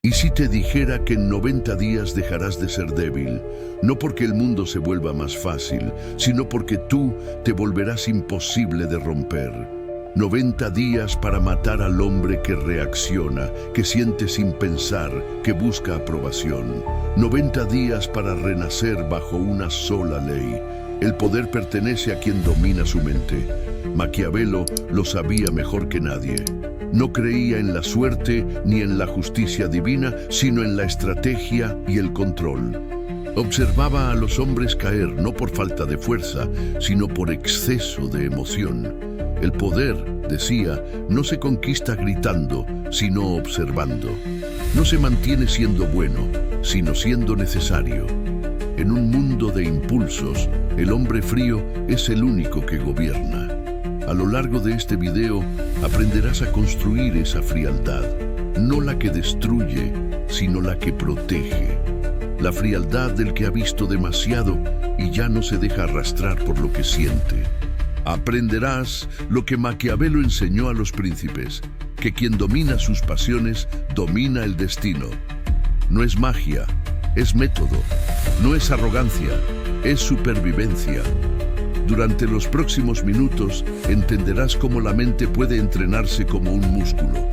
¿Y si te dijera que en 90 días dejarás de ser débil? No porque el mundo se vuelva más fácil, sino porque tú te volverás imposible de romper. 90 días para matar al hombre que reacciona, que siente sin pensar, que busca aprobación. 90 días para renacer bajo una sola ley. El poder pertenece a quien domina su mente. Maquiavelo lo sabía mejor que nadie. No creía en la suerte ni en la justicia divina, sino en la estrategia y el control. Observaba a los hombres caer no por falta de fuerza, sino por exceso de emoción. El poder, decía, no se conquista gritando, sino observando. No se mantiene siendo bueno, sino siendo necesario. En un mundo de impulsos, el hombre frío es el único que gobierna. A lo largo de este video aprenderás a construir esa frialdad, no la que destruye, sino la que protege. La frialdad del que ha visto demasiado y ya no se deja arrastrar por lo que siente. Aprenderás lo que Maquiavelo enseñó a los príncipes, que quien domina sus pasiones domina el destino. No es magia, es método. No es arrogancia, es supervivencia. Durante los próximos minutos entenderás cómo la mente puede entrenarse como un músculo,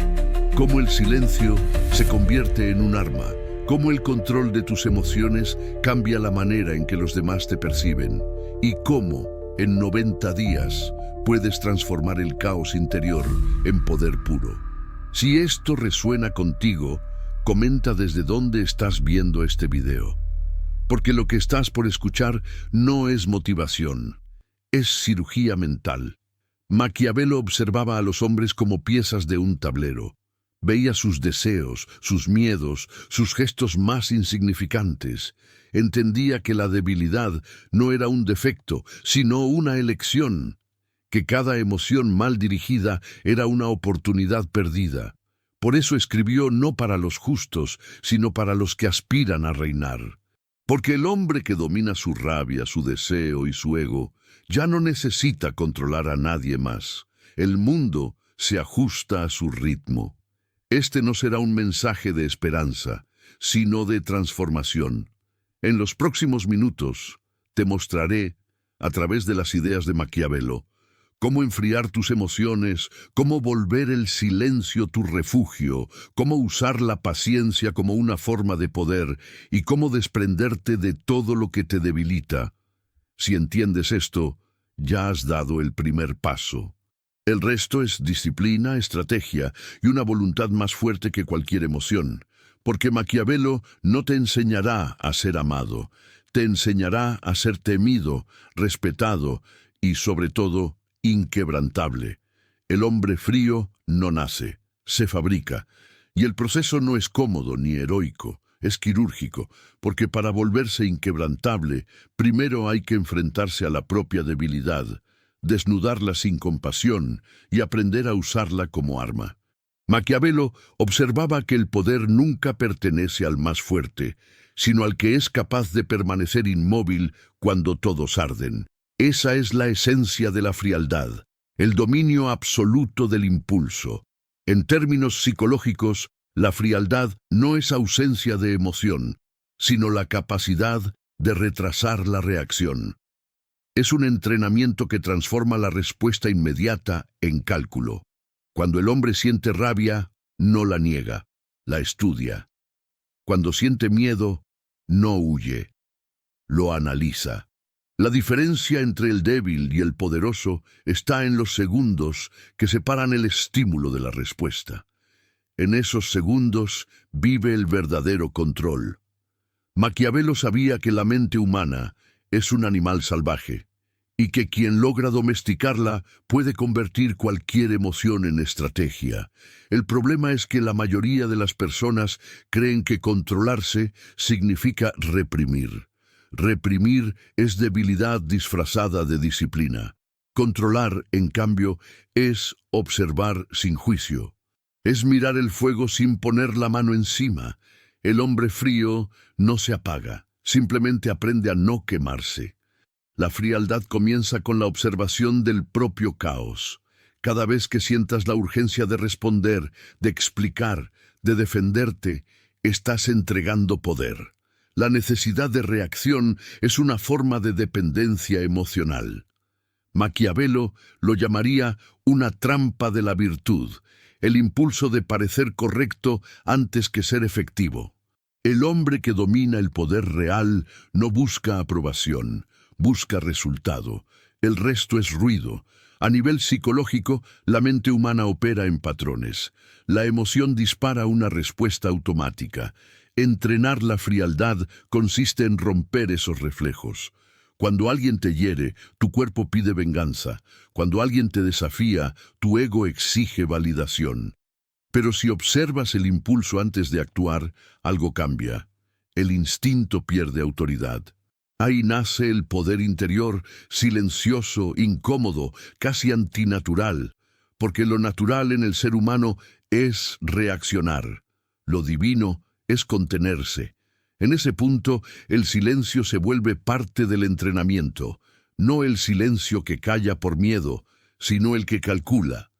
cómo el silencio se convierte en un arma, cómo el control de tus emociones cambia la manera en que los demás te perciben y cómo, en 90 días, puedes transformar el caos interior en poder puro. Si esto resuena contigo, comenta desde dónde estás viendo este video. Porque lo que estás por escuchar no es motivación, es cirugía mental. Maquiavelo observaba a los hombres como piezas de un tablero. Veía sus deseos, sus miedos, sus gestos más insignificantes. Entendía que la debilidad no era un defecto, sino una elección. Que cada emoción mal dirigida era una oportunidad perdida. Por eso escribió no para los justos, sino para los que aspiran a reinar. Porque el hombre que domina su rabia, su deseo y su ego, ya no necesita controlar a nadie más. El mundo se ajusta a su ritmo. Este no será un mensaje de esperanza, sino de transformación. En los próximos minutos te mostraré, a través de las ideas de Maquiavelo, cómo enfriar tus emociones, cómo volver el silencio tu refugio, cómo usar la paciencia como una forma de poder y cómo desprenderte de todo lo que te debilita. Si entiendes esto, ya has dado el primer paso. El resto es disciplina, estrategia y una voluntad más fuerte que cualquier emoción, porque Maquiavelo no te enseñará a ser amado, te enseñará a ser temido, respetado y, sobre todo, inquebrantable. El hombre frío no nace, se fabrica, y el proceso no es cómodo ni heroico, es quirúrgico, porque para volverse inquebrantable, primero hay que enfrentarse a la propia debilidad, desnudarla sin compasión y aprender a usarla como arma. Maquiavelo observaba que el poder nunca pertenece al más fuerte, sino al que es capaz de permanecer inmóvil cuando todos arden. Esa es la esencia de la frialdad, el dominio absoluto del impulso. En términos psicológicos, la frialdad no es ausencia de emoción, sino la capacidad de retrasar la reacción. Es un entrenamiento que transforma la respuesta inmediata en cálculo. Cuando el hombre siente rabia, no la niega, la estudia. Cuando siente miedo, no huye, lo analiza. La diferencia entre el débil y el poderoso está en los segundos que separan el estímulo de la respuesta. En esos segundos vive el verdadero control. Maquiavelo sabía que la mente humana es un animal salvaje y que quien logra domesticarla puede convertir cualquier emoción en estrategia. El problema es que la mayoría de las personas creen que controlarse significa reprimir. Reprimir es debilidad disfrazada de disciplina. Controlar, en cambio, es observar sin juicio. Es mirar el fuego sin poner la mano encima. El hombre frío no se apaga, simplemente aprende a no quemarse. La frialdad comienza con la observación del propio caos. Cada vez que sientas la urgencia de responder, de explicar, de defenderte, estás entregando poder. La necesidad de reacción es una forma de dependencia emocional. Maquiavelo lo llamaría una trampa de la virtud, el impulso de parecer correcto antes que ser efectivo. El hombre que domina el poder real no busca aprobación, busca resultado. El resto es ruido. A nivel psicológico, la mente humana opera en patrones. La emoción dispara una respuesta automática. Entrenar la frialdad consiste en romper esos reflejos. Cuando alguien te hiere, tu cuerpo pide venganza. Cuando alguien te desafía, tu ego exige validación. Pero si observas el impulso antes de actuar, algo cambia. El instinto pierde autoridad. Ahí nace el poder interior, silencioso, incómodo, casi antinatural, porque lo natural en el ser humano es reaccionar. Lo divino es contenerse. En ese punto, el silencio se vuelve parte del entrenamiento, no el silencio que calla por miedo, sino el que calcula.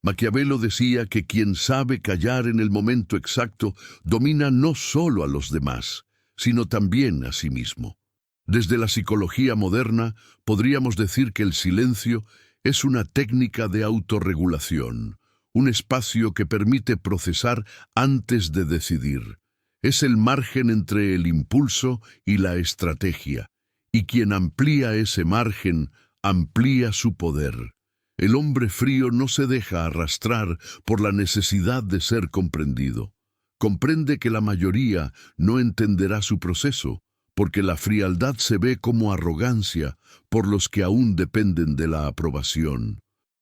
Maquiavelo decía que quien sabe callar en el momento exacto domina no solo a los demás, sino también a sí mismo. Desde la psicología moderna, podríamos decir que el silencio es una técnica de autorregulación, un espacio que permite procesar antes de decidir. Es el margen entre el impulso y la estrategia, y quien amplía ese margen, amplía su poder. El hombre frío no se deja arrastrar por la necesidad de ser comprendido. Comprende que la mayoría no entenderá su proceso, porque la frialdad se ve como arrogancia por los que aún dependen de la aprobación.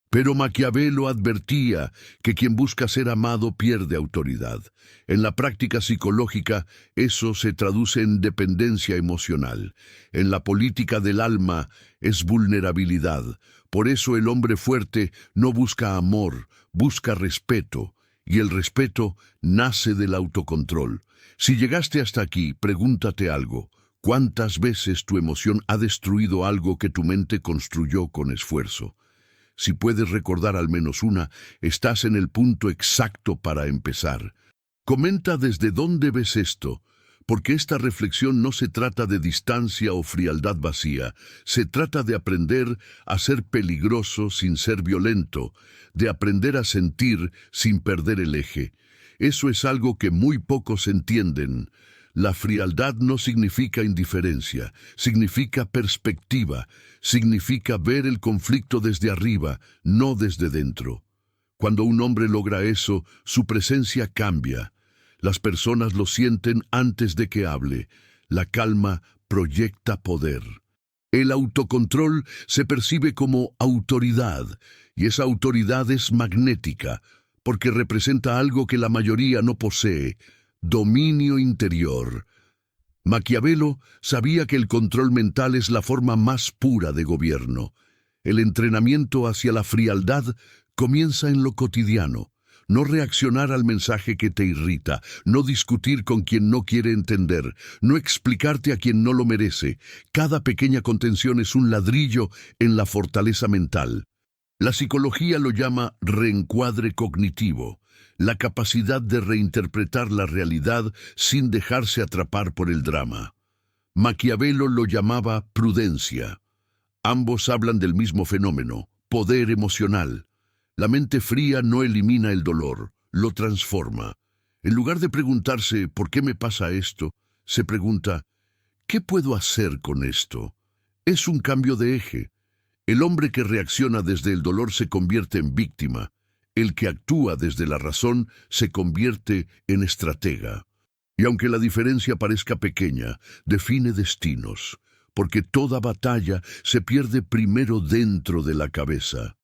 Pero Maquiavelo advertía que quien busca ser amado pierde autoridad. En la práctica psicológica, eso se traduce en dependencia emocional. En la política del alma es vulnerabilidad. Por eso el hombre fuerte no busca amor, busca respeto. Y el respeto nace del autocontrol. Si llegaste hasta aquí, pregúntate algo. ¿Cuántas veces tu emoción ha destruido algo que tu mente construyó con esfuerzo? Si puedes recordar al menos una, estás en el punto exacto para empezar. Comenta desde dónde ves esto, porque esta reflexión no se trata de distancia o frialdad vacía, se trata de aprender a ser peligroso sin ser violento, de aprender a sentir sin perder el eje. Eso es algo que muy pocos entienden. La frialdad no significa indiferencia, significa perspectiva, significa ver el conflicto desde arriba, no desde dentro. Cuando un hombre logra eso, su presencia cambia. Las personas lo sienten antes de que hable. La calma proyecta poder. El autocontrol se percibe como autoridad, y esa autoridad es magnética, porque representa algo que la mayoría no posee: dominio interior. Maquiavelo sabía que el control mental es la forma más pura de gobierno. El entrenamiento hacia la frialdad comienza en lo cotidiano. No reaccionar al mensaje que te irrita, no discutir con quien no quiere entender, no explicarte a quien no lo merece. Cada pequeña contención es un ladrillo en la fortaleza mental. La psicología lo llama reencuadre cognitivo, la capacidad de reinterpretar la realidad sin dejarse atrapar por el drama. Maquiavelo lo llamaba prudencia. Ambos hablan del mismo fenómeno, poder emocional. La mente fría no elimina el dolor, lo transforma. En lugar de preguntarse ¿por qué me pasa esto?, se pregunta ¿qué puedo hacer con esto? Es un cambio de eje. El hombre que reacciona desde el dolor se convierte en víctima. El que actúa desde la razón se convierte en estratega. Y aunque la diferencia parezca pequeña, define destinos, porque toda batalla se pierde primero dentro de la cabeza.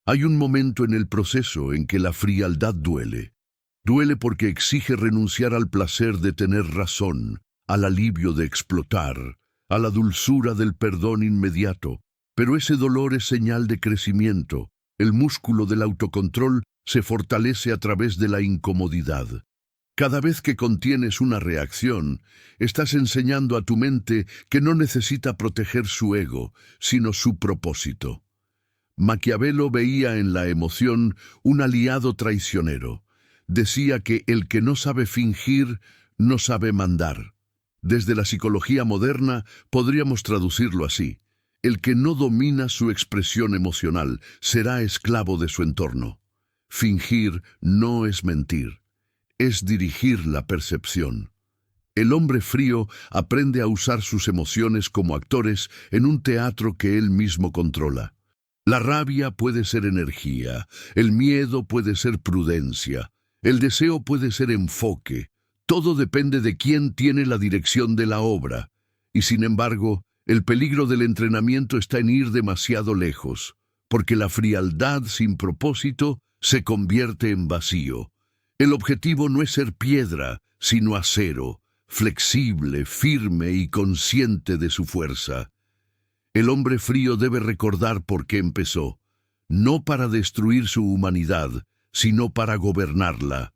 Hay un momento en el proceso en que la frialdad duele. Duele porque exige renunciar al placer de tener razón, al alivio de explotar, a la dulzura del perdón inmediato. Pero ese dolor es señal de crecimiento. El músculo del autocontrol se fortalece a través de la incomodidad. Cada vez que contienes una reacción, estás enseñando a tu mente que no necesita proteger su ego, sino su propósito. Maquiavelo veía en la emoción un aliado traicionero. Decía que el que no sabe fingir no sabe mandar. Desde la psicología moderna podríamos traducirlo así: el que no domina su expresión emocional será esclavo de su entorno. Fingir no es mentir, es dirigir la percepción. El hombre frío aprende a usar sus emociones como actores en un teatro que él mismo controla. La rabia puede ser energía, el miedo puede ser prudencia, el deseo puede ser enfoque. Todo depende de quién tiene la dirección de la obra. Y sin embargo, el peligro del entrenamiento está en ir demasiado lejos, porque la frialdad sin propósito se convierte en vacío. El objetivo no es ser piedra, sino acero, flexible, firme y consciente de su fuerza. El hombre frío debe recordar por qué empezó, no para destruir su humanidad, sino para gobernarla.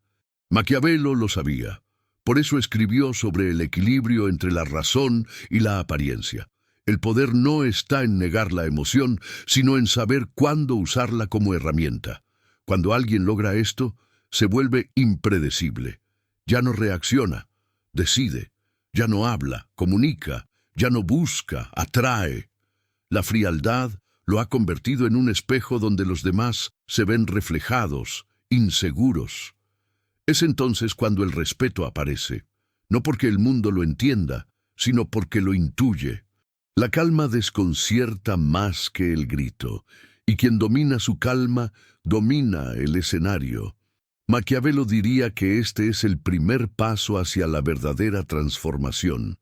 Maquiavelo lo sabía. Por eso escribió sobre el equilibrio entre la razón y la apariencia. El poder no está en negar la emoción, sino en saber cuándo usarla como herramienta. Cuando alguien logra esto, se vuelve impredecible. Ya no reacciona, decide, ya no habla, comunica, ya no busca, atrae. La frialdad lo ha convertido en un espejo donde los demás se ven reflejados, inseguros. Es entonces cuando el respeto aparece, no porque el mundo lo entienda, sino porque lo intuye. La calma desconcierta más que el grito, y quien domina su calma, domina el escenario. Maquiavelo diría que este es el primer paso hacia la verdadera transformación.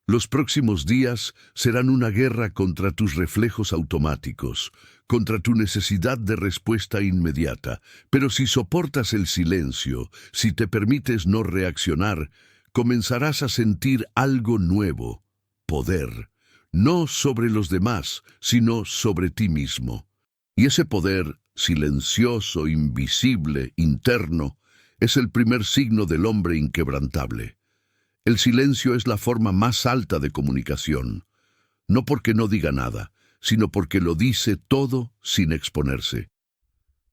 Los próximos días serán una guerra contra tus reflejos automáticos, contra tu necesidad de respuesta inmediata. Pero si soportas el silencio, si te permites no reaccionar, comenzarás a sentir algo nuevo: poder, no sobre los demás, sino sobre ti mismo. Y ese poder, silencioso, invisible, interno, es el primer signo del hombre inquebrantable. El silencio es la forma más alta de comunicación, no porque no diga nada, sino porque lo dice todo sin exponerse.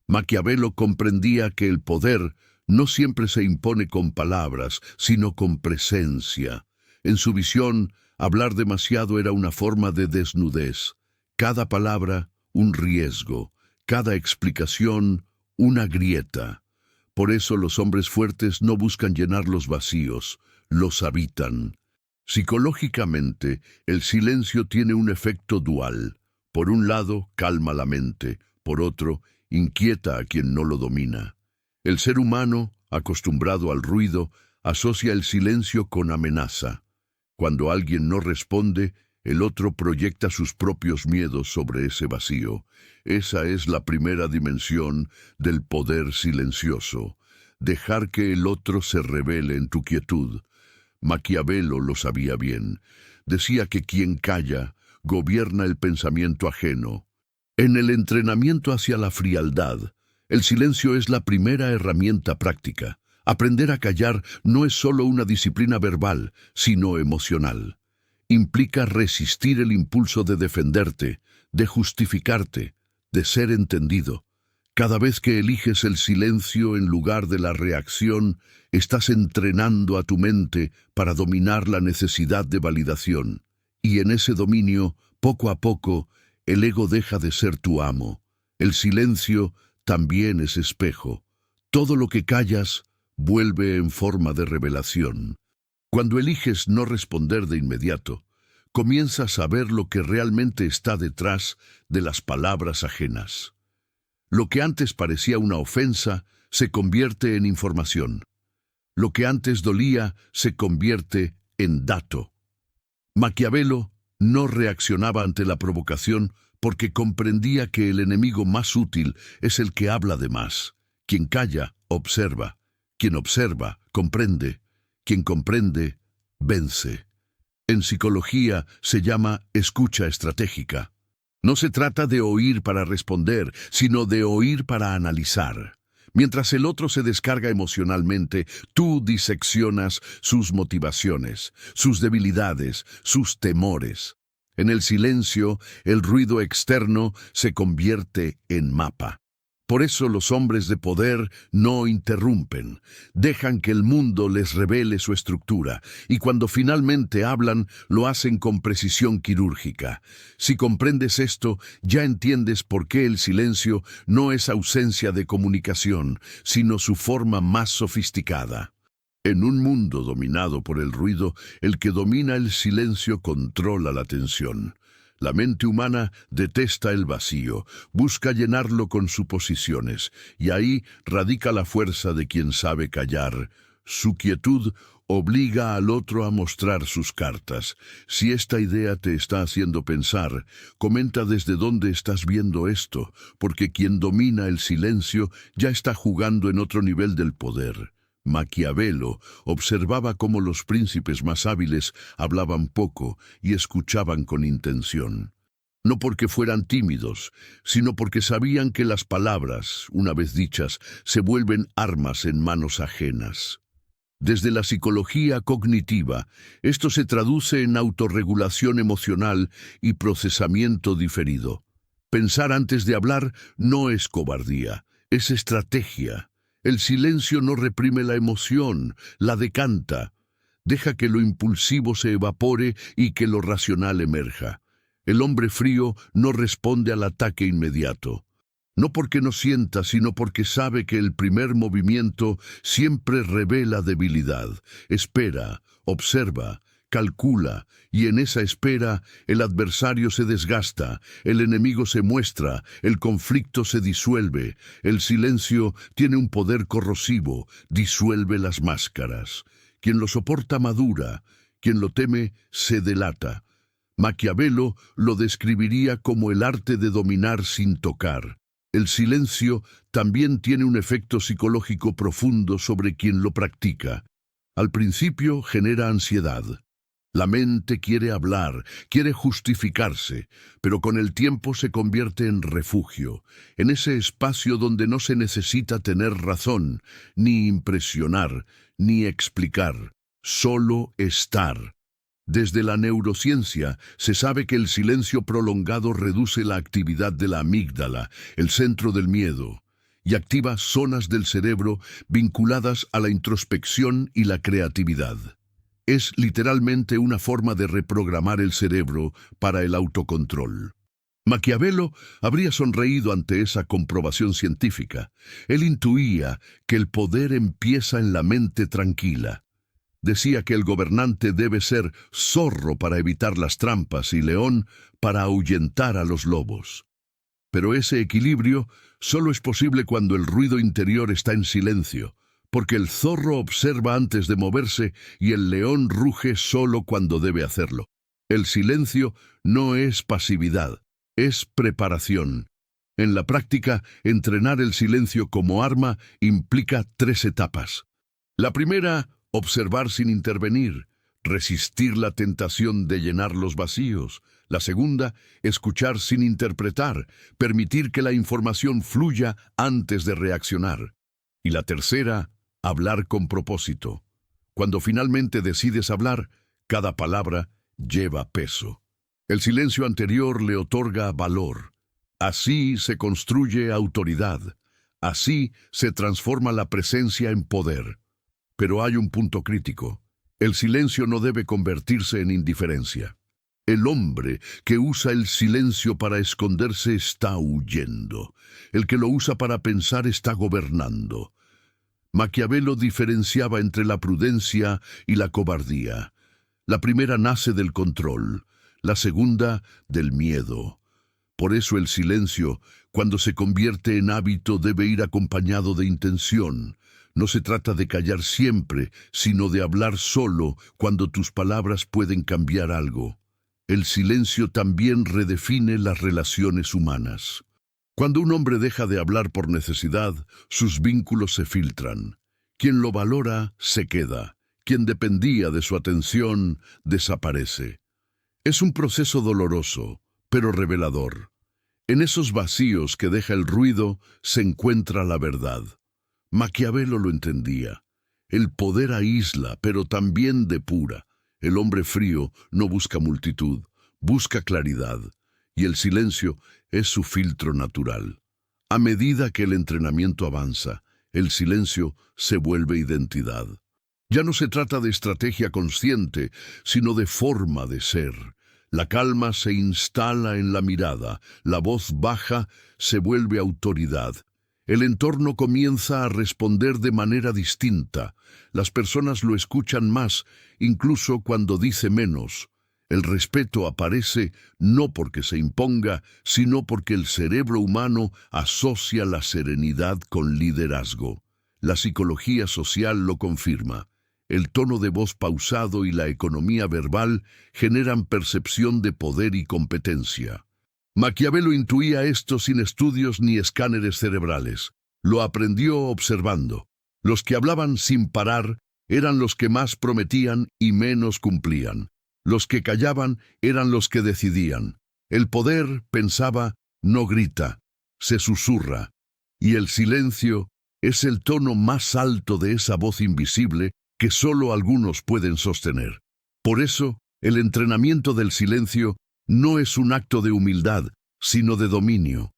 Maquiavelo comprendía que el poder no siempre se impone con palabras, sino con presencia. En su visión, hablar demasiado era una forma de desnudez. Cada palabra, un riesgo. Cada explicación, una grieta. Por eso los hombres fuertes no buscan llenar los vacíos, los habitan. Psicológicamente, el silencio tiene un efecto dual. Por un lado, calma la mente, por otro, inquieta a quien no lo domina. El ser humano, acostumbrado al ruido, asocia el silencio con amenaza. Cuando alguien no responde, el otro proyecta sus propios miedos sobre ese vacío. Esa es la primera dimensión del poder silencioso. Dejar que el otro se revele en tu quietud. Maquiavelo lo sabía bien. Decía que quien calla gobierna el pensamiento ajeno. En el entrenamiento hacia la frialdad, el silencio es la primera herramienta práctica. Aprender a callar no es solo una disciplina verbal, sino emocional. Implica resistir el impulso de defenderte, de justificarte, de ser entendido. Cada vez que eliges el silencio en lugar de la reacción, estás entrenando a tu mente para dominar la necesidad de validación. Y en ese dominio, poco a poco, el ego deja de ser tu amo. El silencio también es espejo. Todo lo que callas vuelve en forma de revelación. Cuando eliges no responder de inmediato, comienzas a ver lo que realmente está detrás de las palabras ajenas. Lo que antes parecía una ofensa se convierte en información. Lo que antes dolía se convierte en dato. Maquiavelo no reaccionaba ante la provocación porque comprendía que el enemigo más útil es el que habla de más. Quien calla, observa. Quien observa, comprende. Quien comprende, vence. En psicología se llama escucha estratégica. No se trata de oír para responder, sino de oír para analizar. Mientras el otro se descarga emocionalmente, tú diseccionas sus motivaciones, sus debilidades, sus temores. En el silencio, el ruido externo se convierte en mapa. Por eso los hombres de poder no interrumpen, dejan que el mundo les revele su estructura, y cuando finalmente hablan, lo hacen con precisión quirúrgica. Si comprendes esto, ya entiendes por qué el silencio no es ausencia de comunicación, sino su forma más sofisticada. En un mundo dominado por el ruido, el que domina el silencio controla la atención. La mente humana detesta el vacío, busca llenarlo con suposiciones, y ahí radica la fuerza de quien sabe callar. Su quietud obliga al otro a mostrar sus cartas. Si esta idea te está haciendo pensar, comenta desde dónde estás viendo esto, porque quien domina el silencio ya está jugando en otro nivel del poder. Maquiavelo observaba cómo los príncipes más hábiles hablaban poco y escuchaban con intención. No porque fueran tímidos, sino porque sabían que las palabras, una vez dichas, se vuelven armas en manos ajenas. Desde la psicología cognitiva, esto se traduce en autorregulación emocional y procesamiento diferido. Pensar antes de hablar no es cobardía, es estrategia. El silencio no reprime la emoción, la decanta. Deja que lo impulsivo se evapore y que lo racional emerja. El hombre frío no responde al ataque inmediato. No porque no sienta, sino porque sabe que el primer movimiento siempre revela debilidad. Espera, observa, calcula, y en esa espera el adversario se desgasta, el enemigo se muestra, el conflicto se disuelve, el silencio tiene un poder corrosivo, disuelve las máscaras. Quien lo soporta madura, quien lo teme se delata. Maquiavelo lo describiría como el arte de dominar sin tocar. El silencio también tiene un efecto psicológico profundo sobre quien lo practica. Al principio genera ansiedad. La mente quiere hablar, quiere justificarse, pero con el tiempo se convierte en refugio, en ese espacio donde no se necesita tener razón, ni impresionar, ni explicar, solo estar. Desde la neurociencia se sabe que el silencio prolongado reduce la actividad de la amígdala, el centro del miedo, y activa zonas del cerebro vinculadas a la introspección y la creatividad. Es literalmente una forma de reprogramar el cerebro para el autocontrol. Maquiavelo habría sonreído ante esa comprobación científica. Él intuía que el poder empieza en la mente tranquila. Decía que el gobernante debe ser zorro para evitar las trampas y león para ahuyentar a los lobos. Pero ese equilibrio solo es posible cuando el ruido interior está en silencio, porque el zorro observa antes de moverse y el león ruge solo cuando debe hacerlo. El silencio no es pasividad, es preparación. En la práctica, entrenar el silencio como arma implica 3 etapas. La primera, observar sin intervenir, resistir la tentación de llenar los vacíos. La segunda, escuchar sin interpretar, permitir que la información fluya antes de reaccionar. Y la tercera, hablar con propósito. Cuando finalmente decides hablar, cada palabra lleva peso. El silencio anterior le otorga valor. Así se construye autoridad. Así se transforma la presencia en poder. Pero hay un punto crítico. El silencio no debe convertirse en indiferencia. El hombre que usa el silencio para esconderse está huyendo. El que lo usa para pensar está gobernando. Maquiavelo diferenciaba entre la prudencia y la cobardía. La primera nace del control, la segunda del miedo. Por eso el silencio, cuando se convierte en hábito, debe ir acompañado de intención. No se trata de callar siempre, sino de hablar solo cuando tus palabras pueden cambiar algo. El silencio también redefine las relaciones humanas. Cuando un hombre deja de hablar por necesidad, sus vínculos se filtran. Quien lo valora, se queda. Quien dependía de su atención, desaparece. Es un proceso doloroso, pero revelador. En esos vacíos que deja el ruido, se encuentra la verdad. Maquiavelo lo entendía. El poder aísla, pero también depura. El hombre frío no busca multitud, busca claridad, y el silencio es su filtro natural. A medida que el entrenamiento avanza, el silencio se vuelve identidad. Ya no se trata de estrategia consciente, sino de forma de ser. La calma se instala en la mirada, la voz baja se vuelve autoridad. El entorno comienza a responder de manera distinta. Las personas lo escuchan más, incluso cuando dice menos. El respeto aparece no porque se imponga, sino porque el cerebro humano asocia la serenidad con liderazgo. La psicología social lo confirma. El tono de voz pausado y la economía verbal generan percepción de poder y competencia. Maquiavelo intuía esto sin estudios ni escáneres cerebrales. Lo aprendió observando. Los que hablaban sin parar eran los que más prometían y menos cumplían. Los que callaban eran los que decidían. El poder, pensaba, no grita, se susurra. Y el silencio es el tono más alto de esa voz invisible que solo algunos pueden sostener. Por eso, el entrenamiento del silencio no es un acto de humildad, sino de dominio.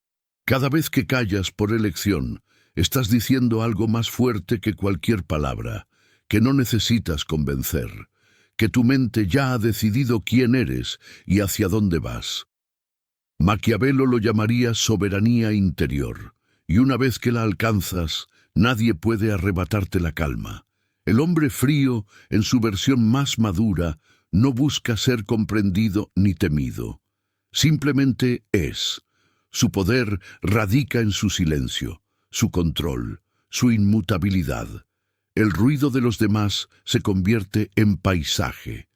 Cada vez que callas por elección, estás diciendo algo más fuerte que cualquier palabra, que no necesitas convencer, que tu mente ya ha decidido quién eres y hacia dónde vas. Maquiavelo lo llamaría soberanía interior, y una vez que la alcanzas, nadie puede arrebatarte la calma. El hombre frío, en su versión más madura, no busca ser comprendido ni temido. Simplemente es. Su poder radica en su silencio, su control, su inmutabilidad. El ruido de los demás se convierte en paisaje.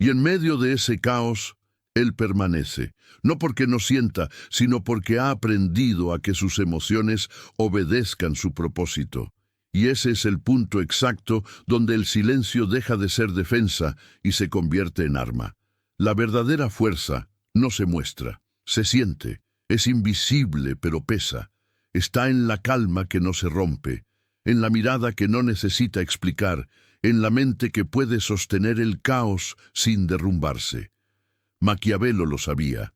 Y en medio de ese caos, él permanece, no porque no sienta, sino porque ha aprendido a que sus emociones obedezcan su propósito. Y ese es el punto exacto donde el silencio deja de ser defensa y se convierte en arma. La verdadera fuerza no se muestra, se siente, es invisible pero pesa. Está en la calma que no se rompe, en la mirada que no necesita explicar, en la mente que puede sostener el caos sin derrumbarse. Maquiavelo lo sabía.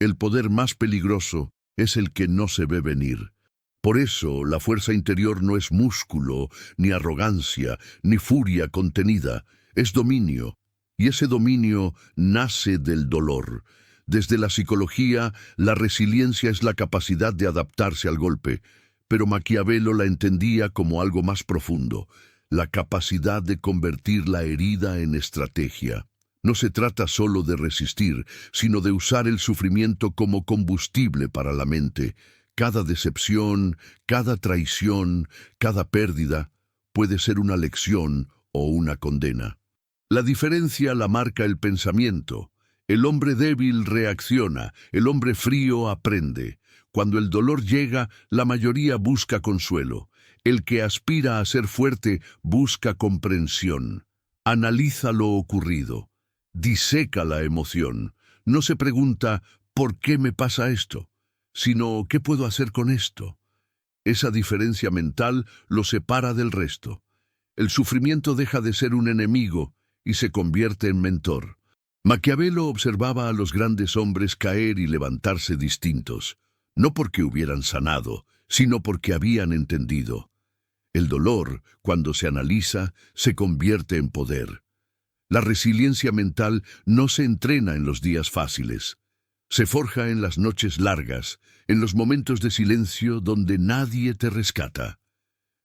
El poder más peligroso es el que no se ve venir. Por eso, la fuerza interior no es músculo, ni arrogancia, ni furia contenida, es dominio. Y ese dominio nace del dolor. Desde la psicología, la resiliencia es la capacidad de adaptarse al golpe, pero Maquiavelo la entendía como algo más profundo, la capacidad de convertir la herida en estrategia. No se trata solo de resistir, sino de usar el sufrimiento como combustible para la mente. Cada decepción, cada traición, cada pérdida puede ser una lección o una condena. La diferencia la marca el pensamiento. El hombre débil reacciona, el hombre frío aprende. Cuando el dolor llega, la mayoría busca consuelo. El que aspira a ser fuerte busca comprensión. Analiza lo ocurrido. Diseca la emoción. No se pregunta, ¿por qué me pasa esto?, sino ¿qué puedo hacer con esto? Esa diferencia mental lo separa del resto. El sufrimiento deja de ser un enemigo y se convierte en mentor. Maquiavelo observaba a los grandes hombres caer y levantarse distintos, no porque hubieran sanado, sino porque habían entendido. El dolor, cuando se analiza, se convierte en poder. La resiliencia mental no se entrena en los días fáciles. Se forja en las noches largas, en los momentos de silencio donde nadie te rescata.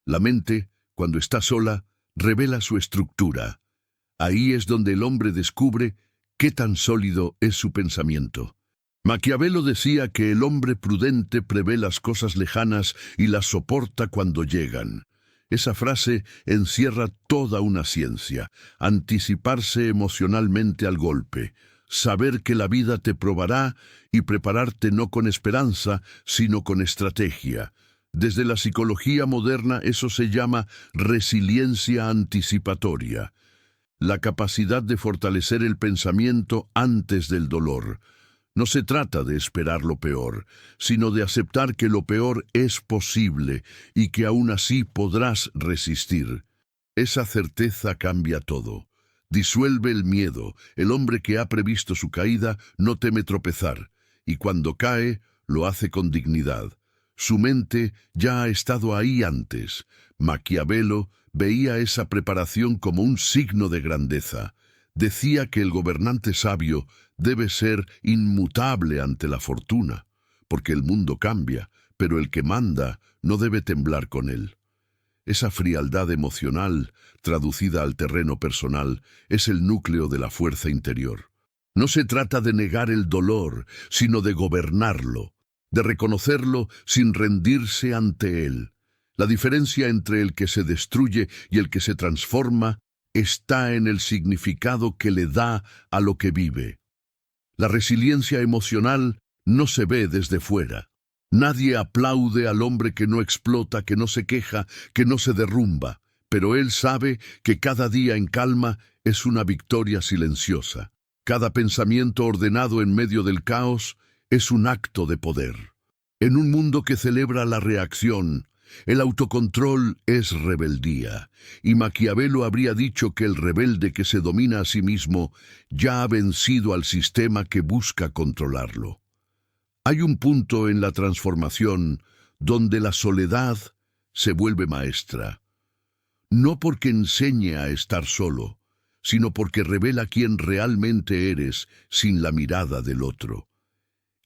La mente, cuando está sola, revela su estructura. Ahí es donde el hombre descubre qué tan sólido es su pensamiento. Maquiavelo decía que el hombre prudente prevé las cosas lejanas y las soporta cuando llegan. Esa frase encierra toda una ciencia: anticiparse emocionalmente al golpe, saber que la vida te probará y prepararte no con esperanza, sino con estrategia. Desde la psicología moderna eso se llama resiliencia anticipatoria, la capacidad de fortalecer el pensamiento antes del dolor. No se trata de esperar lo peor, sino de aceptar que lo peor es posible y que aún así podrás resistir. Esa certeza cambia todo. Disuelve el miedo. El hombre que ha previsto su caída no teme tropezar, y cuando cae, lo hace con dignidad. Su mente ya ha estado ahí antes. Maquiavelo veía esa preparación como un signo de grandeza. Decía que el gobernante sabio debe ser inmutable ante la fortuna, porque el mundo cambia, pero el que manda no debe temblar con él. Esa frialdad emocional, traducida al terreno personal, es el núcleo de la fuerza interior. No se trata de negar el dolor, sino de gobernarlo, de reconocerlo sin rendirse ante él. La diferencia entre el que se destruye y el que se transforma está en el significado que le da a lo que vive. La resiliencia emocional no se ve desde fuera. Nadie aplaude al hombre que no explota, que no se queja, que no se derrumba, pero él sabe que cada día en calma es una victoria silenciosa. Cada pensamiento ordenado en medio del caos es un acto de poder. En un mundo que celebra la reacción, el autocontrol es rebeldía, y Maquiavelo habría dicho que el rebelde que se domina a sí mismo ya ha vencido al sistema que busca controlarlo. Hay un punto en la transformación donde la soledad se vuelve maestra, no porque enseñe a estar solo, sino porque revela quién realmente eres sin la mirada del otro.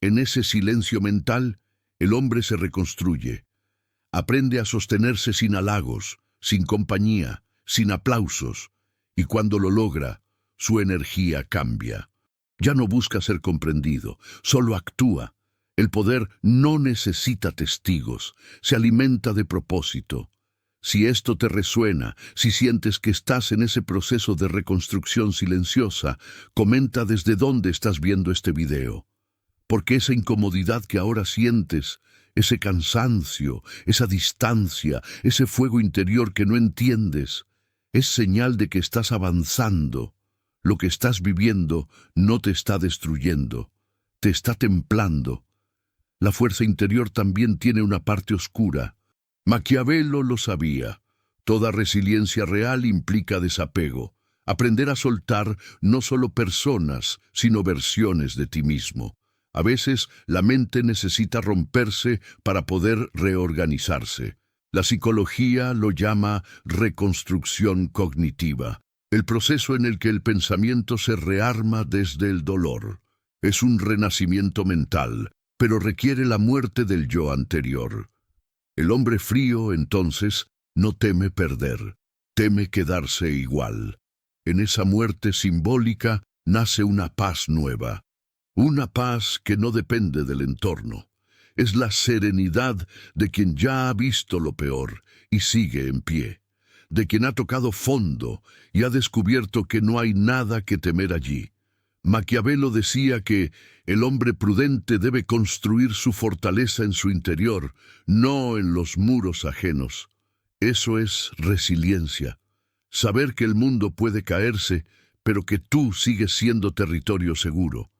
En ese silencio mental, el hombre se reconstruye. Aprende a sostenerse sin halagos, sin compañía, sin aplausos, y cuando lo logra, su energía cambia. Ya no busca ser comprendido, solo actúa. El poder no necesita testigos, se alimenta de propósito. Si esto te resuena, si sientes que estás en ese proceso de reconstrucción silenciosa, comenta desde dónde estás viendo este video. Porque esa incomodidad que ahora sientes, ese cansancio, esa distancia, ese fuego interior que no entiendes, es señal de que estás avanzando. Lo que estás viviendo no te está destruyendo, te está templando. La fuerza interior también tiene una parte oscura. Maquiavelo lo sabía. Toda resiliencia real implica desapego. Aprender a soltar no solo personas, sino versiones de ti mismo. A veces la mente necesita romperse para poder reorganizarse. La psicología lo llama reconstrucción cognitiva, el proceso en el que el pensamiento se rearma desde el dolor. Es un renacimiento mental, pero requiere la muerte del yo anterior. El hombre frío, entonces, no teme perder, teme quedarse igual. En esa muerte simbólica nace una paz nueva, una paz que no depende del entorno. Es la serenidad de quien ya ha visto lo peor y sigue en pie, de quien ha tocado fondo y ha descubierto que no hay nada que temer allí. Maquiavelo decía que el hombre prudente debe construir su fortaleza en su interior, no en los muros ajenos. Eso es resiliencia. Saber que el mundo puede caerse, pero que tú sigues siendo territorio seguro.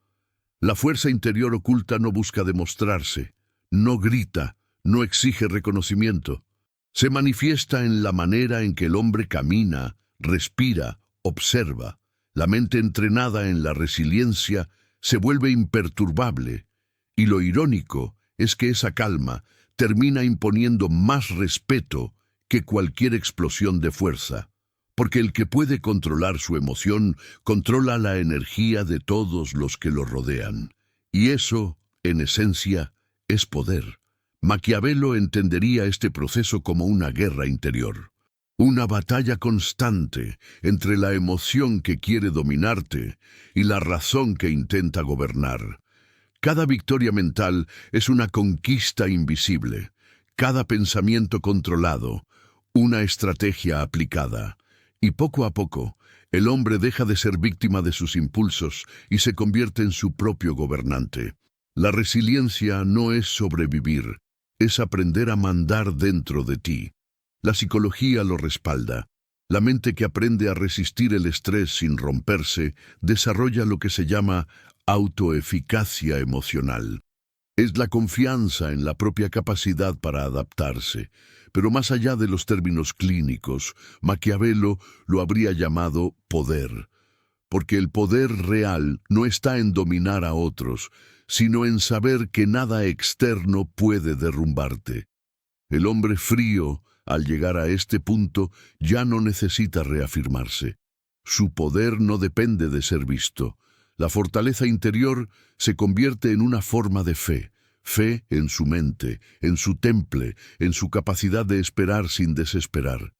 La fuerza interior oculta no busca demostrarse, no grita, no exige reconocimiento. Se manifiesta en la manera en que el hombre camina, respira, observa. La mente entrenada en la resiliencia se vuelve imperturbable, y lo irónico es que esa calma termina imponiendo más respeto que cualquier explosión de fuerza, porque el que puede controlar su emoción controla la energía de todos los que lo rodean, y eso, en esencia, es poder. Maquiavelo entendería este proceso como una guerra interior. Una batalla constante entre la emoción que quiere dominarte y la razón que intenta gobernar. Cada victoria mental es una conquista invisible, cada pensamiento controlado, una estrategia aplicada. Y poco a poco, el hombre deja de ser víctima de sus impulsos y se convierte en su propio gobernante. La resiliencia no es sobrevivir, es aprender a mandar dentro de ti. La psicología lo respalda. La mente que aprende a resistir el estrés sin romperse desarrolla lo que se llama autoeficacia emocional. Es la confianza en la propia capacidad para adaptarse. Pero más allá de los términos clínicos, Maquiavelo lo habría llamado poder. Porque el poder real no está en dominar a otros, sino en saber que nada externo puede derrumbarte. El hombre frío, al llegar a este punto, ya no necesita reafirmarse. Su poder no depende de ser visto. La fortaleza interior se convierte en una forma de fe. Fe en su mente, en su temple, en su capacidad de esperar sin desesperar.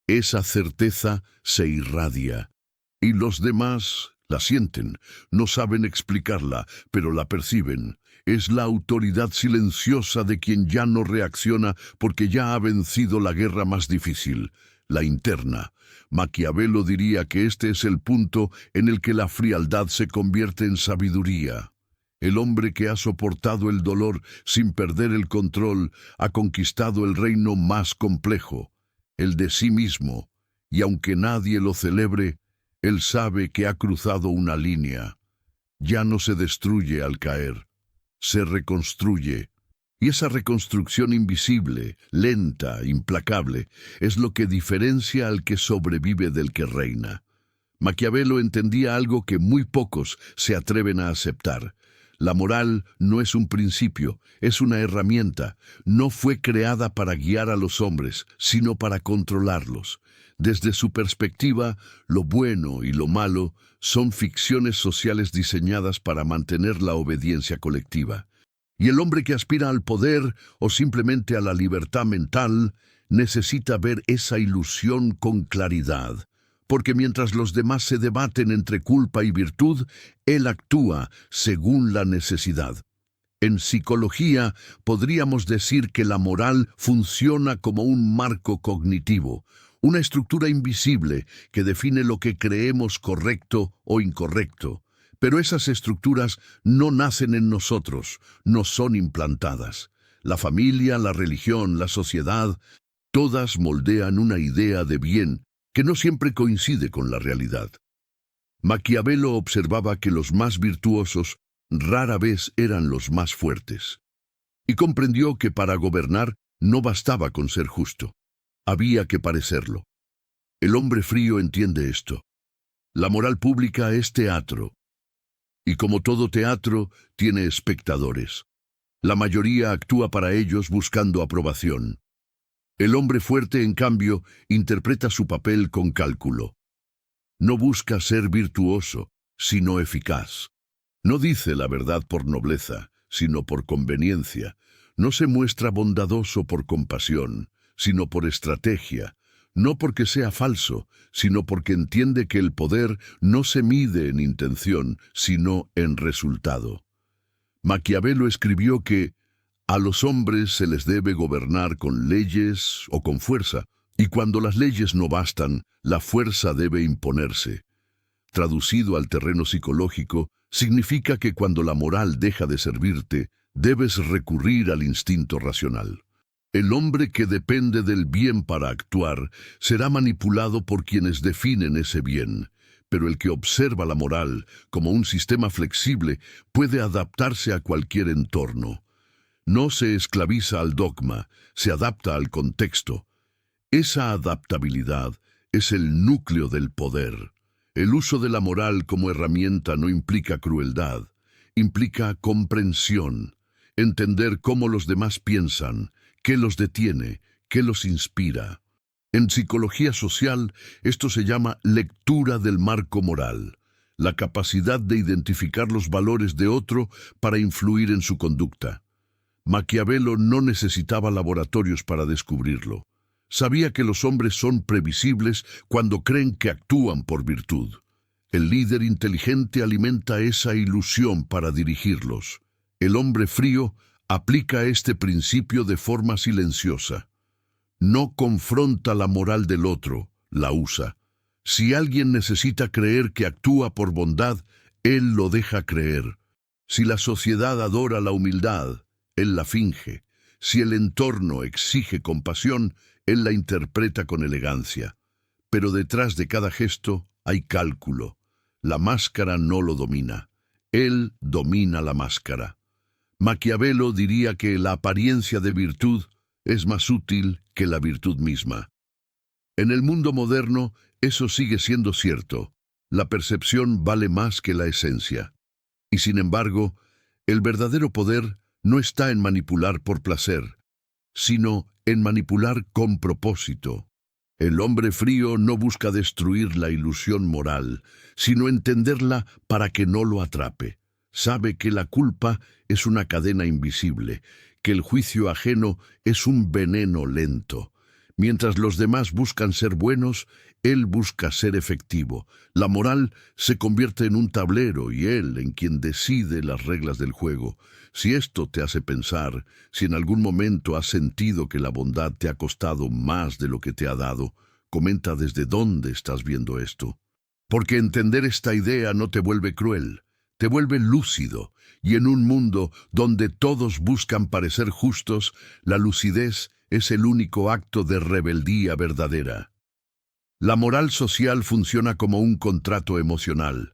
Esa certeza se irradia. Y los demás la sienten, no saben explicarla, pero la perciben. Es la autoridad silenciosa de quien ya no reacciona porque ya ha vencido la guerra más difícil, la interna. Maquiavelo diría que este es el punto en el que la frialdad se convierte en sabiduría. El hombre que ha soportado el dolor sin perder el control ha conquistado el reino más complejo, el de sí mismo, y aunque nadie lo celebre, él sabe que ha cruzado una línea. Ya no se destruye al caer, se reconstruye. Y esa reconstrucción invisible, lenta, implacable, es lo que diferencia al que sobrevive del que reina. Maquiavelo entendía algo que muy pocos se atreven a aceptar. La moral no es un principio, es una herramienta. No fue creada para guiar a los hombres, sino para controlarlos. Desde su perspectiva, lo bueno y lo malo son ficciones sociales diseñadas para mantener la obediencia colectiva. Y el hombre que aspira al poder o simplemente a la libertad mental necesita ver esa ilusión con claridad, porque mientras los demás se debaten entre culpa y virtud, él actúa según la necesidad. En psicología podríamos decir que la moral funciona como un marco cognitivo, una estructura invisible que define lo que creemos correcto o incorrecto. Pero esas estructuras no nacen en nosotros, no son implantadas. La familia, la religión, la sociedad, todas moldean una idea de bien que no siempre coincide con la realidad. Maquiavelo observaba que los más virtuosos rara vez eran los más fuertes, y comprendió que para gobernar no bastaba con ser justo, había que parecerlo. El hombre frío entiende esto. La moral pública es teatro, y como todo teatro, tiene espectadores. La mayoría actúa para ellos buscando aprobación. El hombre fuerte, en cambio, interpreta su papel con cálculo. No busca ser virtuoso, sino eficaz. No dice la verdad por nobleza, sino por conveniencia. No se muestra bondadoso por compasión, sino por estrategia. No porque sea falso, sino porque entiende que el poder no se mide en intención, sino en resultado. Maquiavelo escribió que a los hombres se les debe gobernar con leyes o con fuerza, y cuando las leyes no bastan, la fuerza debe imponerse. Traducido al terreno psicológico, significa que cuando la moral deja de servirte, debes recurrir al instinto racional. El hombre que depende del bien para actuar será manipulado por quienes definen ese bien, pero el que observa la moral como un sistema flexible puede adaptarse a cualquier entorno. No se esclaviza al dogma, se adapta al contexto. Esa adaptabilidad es el núcleo del poder. El uso de la moral como herramienta no implica crueldad, implica comprensión, entender cómo los demás piensan, qué los detiene, qué los inspira. En psicología social, esto se llama lectura del marco moral, la capacidad de identificar los valores de otro para influir en su conducta. Maquiavelo no necesitaba laboratorios para descubrirlo. Sabía que los hombres son previsibles cuando creen que actúan por virtud. El líder inteligente alimenta esa ilusión para dirigirlos. El hombre frío aplica este principio de forma silenciosa. No confronta la moral del otro, la usa. Si alguien necesita creer que actúa por bondad, él lo deja creer. Si la sociedad adora la humildad, él la finge. Si el entorno exige compasión, él la interpreta con elegancia. Pero detrás de cada gesto hay cálculo. La máscara no lo domina. Él domina la máscara. Maquiavelo diría que la apariencia de virtud es más útil que la virtud misma. En el mundo moderno, eso sigue siendo cierto. La percepción vale más que la esencia. Y sin embargo, El verdadero poder no está en manipular por placer, sino en manipular con propósito. El hombre frío no busca destruir la ilusión moral, sino entenderla para que no lo atrape. Sabe que la culpa es una cadena invisible, que el juicio ajeno es un veneno lento. Mientras los demás buscan ser buenos, él busca ser efectivo. La moral se convierte en un tablero y él en quien decide las reglas del juego. Si esto te hace pensar, si en algún momento has sentido que la bondad te ha costado más de lo que te ha dado, comenta desde dónde estás viendo esto. Porque entender esta idea no te vuelve cruel, te vuelve lúcido, y en un mundo donde todos buscan parecer justos, la lucidez es el único acto de rebeldía verdadera. La moral social funciona como un contrato emocional.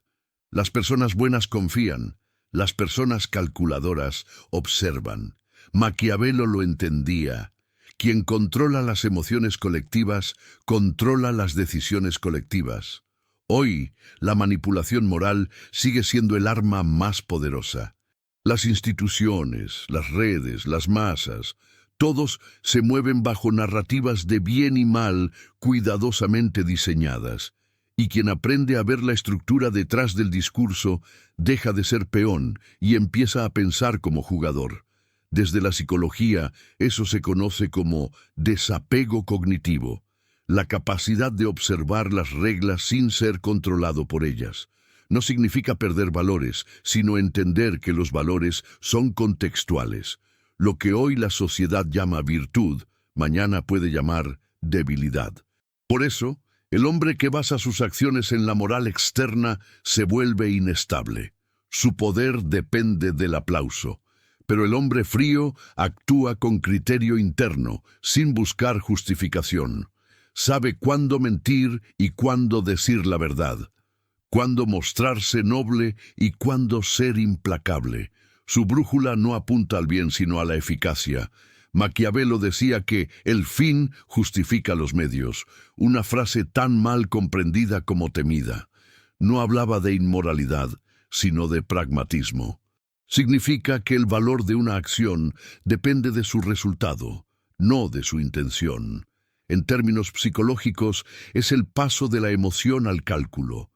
Las personas buenas confían, las personas calculadoras observan. Maquiavelo lo entendía. Quien controla las emociones colectivas, controla las decisiones colectivas. Hoy, la manipulación moral sigue siendo el arma más poderosa. Las instituciones, las redes, las masas, todos se mueven bajo narrativas de bien y mal cuidadosamente diseñadas, y quien aprende a ver la estructura detrás del discurso deja de ser peón y empieza a pensar como jugador. Desde la psicología, eso se conoce como desapego cognitivo, la capacidad de observar las reglas sin ser controlado por ellas. No significa perder valores, sino entender que los valores son contextuales. Lo que hoy la sociedad llama virtud, mañana puede llamar debilidad. Por eso, el hombre que basa sus acciones en la moral externa se vuelve inestable. Su poder depende del aplauso. Pero el hombre frío actúa con criterio interno, sin buscar justificación. Sabe cuándo mentir y cuándo decir la verdad, cuándo mostrarse noble y cuándo ser implacable. Su brújula no apunta al bien sino a la eficacia. Maquiavelo decía que el fin justifica los medios, una frase tan mal comprendida como temida. No hablaba de inmoralidad, sino de pragmatismo. Significa que el valor de una acción depende de su resultado, no de su intención. En términos psicológicos, es el paso de la emoción al cálculo.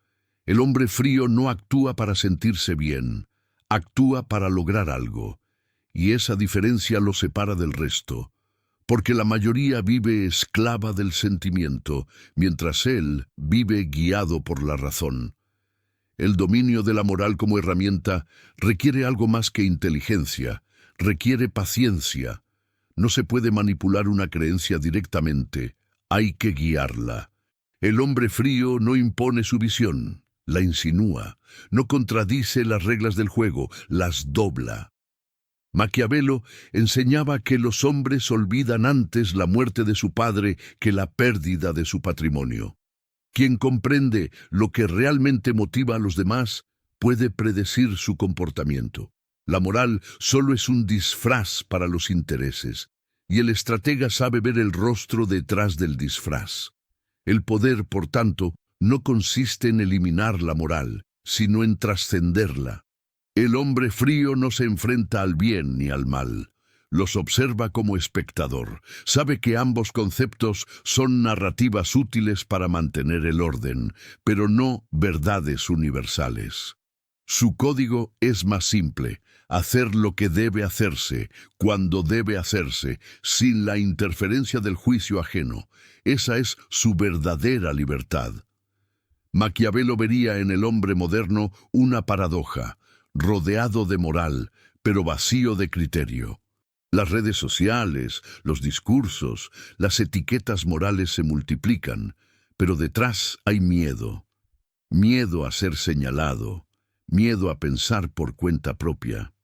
El hombre frío no actúa para sentirse bien, actúa para lograr algo. Y esa diferencia lo separa del resto, porque la mayoría vive esclava del sentimiento, mientras él vive guiado por la razón. El dominio de la moral como herramienta requiere algo más que inteligencia, requiere paciencia. No se puede manipular una creencia directamente, hay que guiarla. El hombre frío no impone su visión, la insinúa, no contradice las reglas del juego, las dobla. Maquiavelo enseñaba que los hombres olvidan antes la muerte de su padre que la pérdida de su patrimonio. Quien comprende lo que realmente motiva a los demás puede predecir su comportamiento. La moral solo es un disfraz para los intereses, y el estratega sabe ver el rostro detrás del disfraz. El poder, por tanto, no consiste en eliminar la moral, sino en trascenderla. El hombre frío no se enfrenta al bien ni al mal. Los observa como espectador. Sabe que ambos conceptos son narrativas útiles para mantener el orden, pero no verdades universales. Su código es más simple: hacer lo que debe hacerse, cuando debe hacerse, sin la interferencia del juicio ajeno. Esa es su verdadera libertad. Maquiavelo vería en el hombre moderno una paradoja, rodeado de moral, pero vacío de criterio. Las redes sociales, los discursos, las etiquetas morales se multiplican, pero detrás hay miedo. Miedo a ser señalado, miedo a pensar por cuenta propia.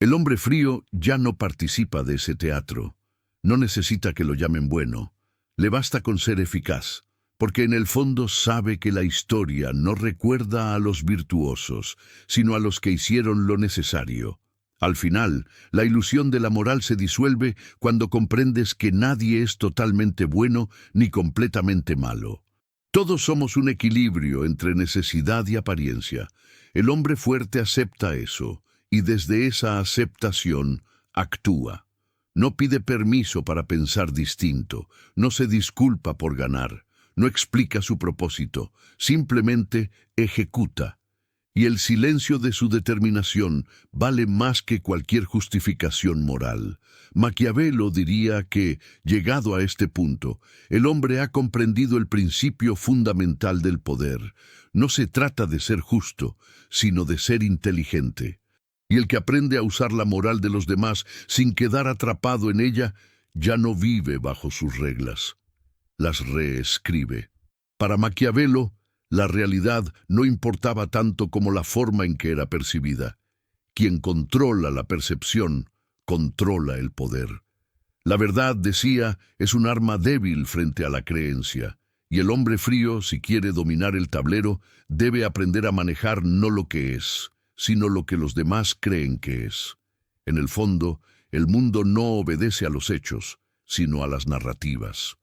El hombre frío ya no participa de ese teatro. No necesita que lo llamen bueno. Le basta con ser eficaz, porque en el fondo sabe que la historia no recuerda a los virtuosos, sino a los que hicieron lo necesario. Al final, la ilusión de la moral se disuelve cuando comprendes que nadie es totalmente bueno ni completamente malo. Todos somos un equilibrio entre necesidad y apariencia. El hombre fuerte acepta eso, y desde esa aceptación actúa. No pide permiso para pensar distinto, no se disculpa por ganar, no explica su propósito, simplemente ejecuta. Y el silencio de su determinación vale más que cualquier justificación moral. Maquiavelo diría que, llegado a este punto, el hombre ha comprendido el principio fundamental del poder. No se trata de ser justo, sino de ser inteligente. Y el que aprende a usar la moral de los demás sin quedar atrapado en ella, ya no vive bajo sus reglas. Las reescribe. Para Maquiavelo, la realidad no importaba tanto como la forma en que era percibida. Quien controla la percepción, controla el poder. La verdad, decía, es un arma débil frente a la creencia, y el hombre frío, si quiere dominar el tablero, debe aprender a manejar no lo que es, sino lo que los demás creen que es. En el fondo, el mundo no obedece a los hechos, sino a las narrativas.